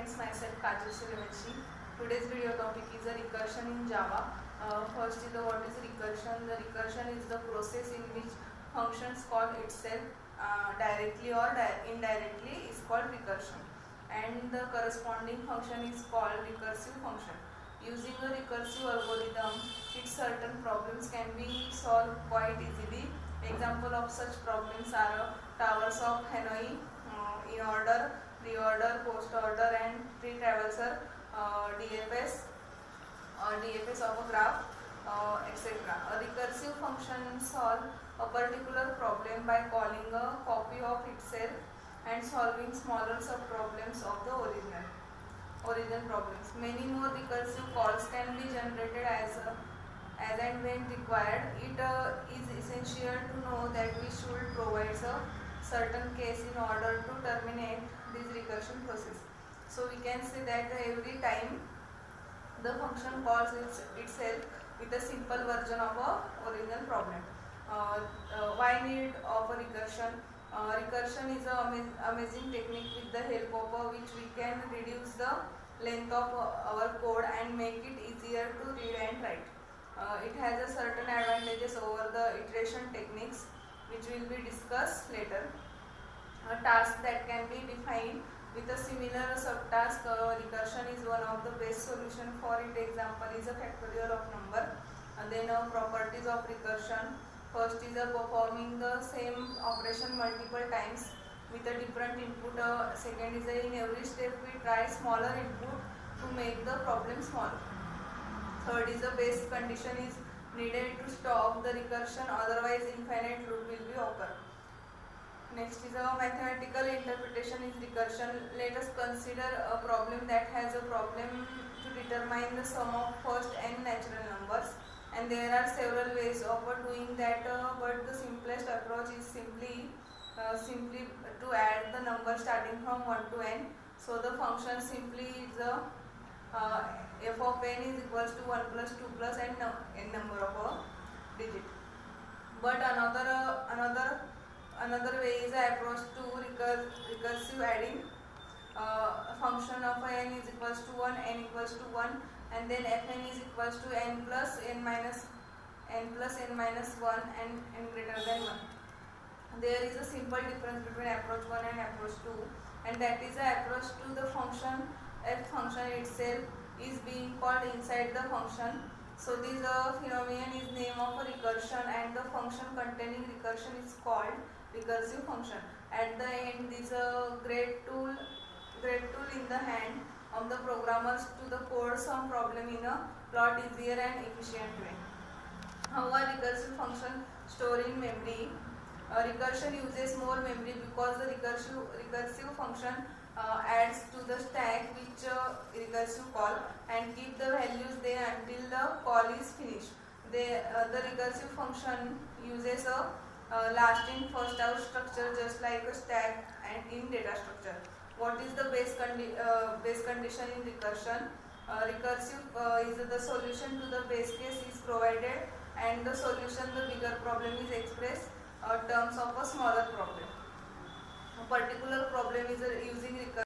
friends, myself Kajal Suryavanshi. Today's video topic is a recursion in Java. First is what is recursion. The recursion is the process in which functions call itself directly or indirectly is called recursion, and the corresponding function is called recursive function. Using a recursive algorithm, its certain problems can be solved quite easily. Example of such problems are towers of Hanoi, in order, reorder, post order, and pre-traversal, DFS, DFS of a graph, etc. A recursive function solves a particular problem by calling a copy of itself and solving smaller subproblems of the original problems. Many more recursive calls can be generated as and when required. It is essential to know that we should provide a certain case in order to terminate this recursion process. So we can say that every time the function calls itself with a simple version of a original problem. Why need of a recursion? Recursion is an amazing technique with the help of which we can reduce the length of our code and make it easier to read and write. It has a certain advantages over the iteration techniques, which will be discussed later. A task that can be defined with a similar subtask, recursion is one of the best solution for it. Example is a factorial of number. And then properties of recursion. First is performing the same operation multiple times with a different input. Second is in every step we try smaller input to make the problem smaller. Third is the base condition is needed to stop the recursion, otherwise infinite loop will be occur. Next is a mathematical interpretation is recursion. Let us consider a problem that has a problem to determine the sum of first n natural numbers, and there are several ways of doing that, but the simplest approach is simply to add the number starting from 1 to n. So the function simply is f of n is equals to 1 plus 2 plus n number of a digit. But another way is approach to recursive adding. Function of n is equals to 1, n equals to 1, and then fn is equals to n plus n minus 1 and n greater than 1. There is a simple difference between approach 1 and approach 2, and that is the approach to the function. F function itself is being called inside the function. So this phenomenon is name of a recursion, and the function containing recursion is called recursive function. At the end, this great tool in the hand of the programmers to the code some problem in a lot easier and efficient way. How a recursive function store in memory? Recursion uses more memory because the recursive function adds to the stack which recursive call and keep the values there until the call is finished. The recursive function uses a last in first out structure just like a stack and in data structure. What is the base condition in recursion? Recursive is the solution to the base case is provided, and the solution, the bigger problem, is expressed terms of a smaller problem. A particular problem is using recursion.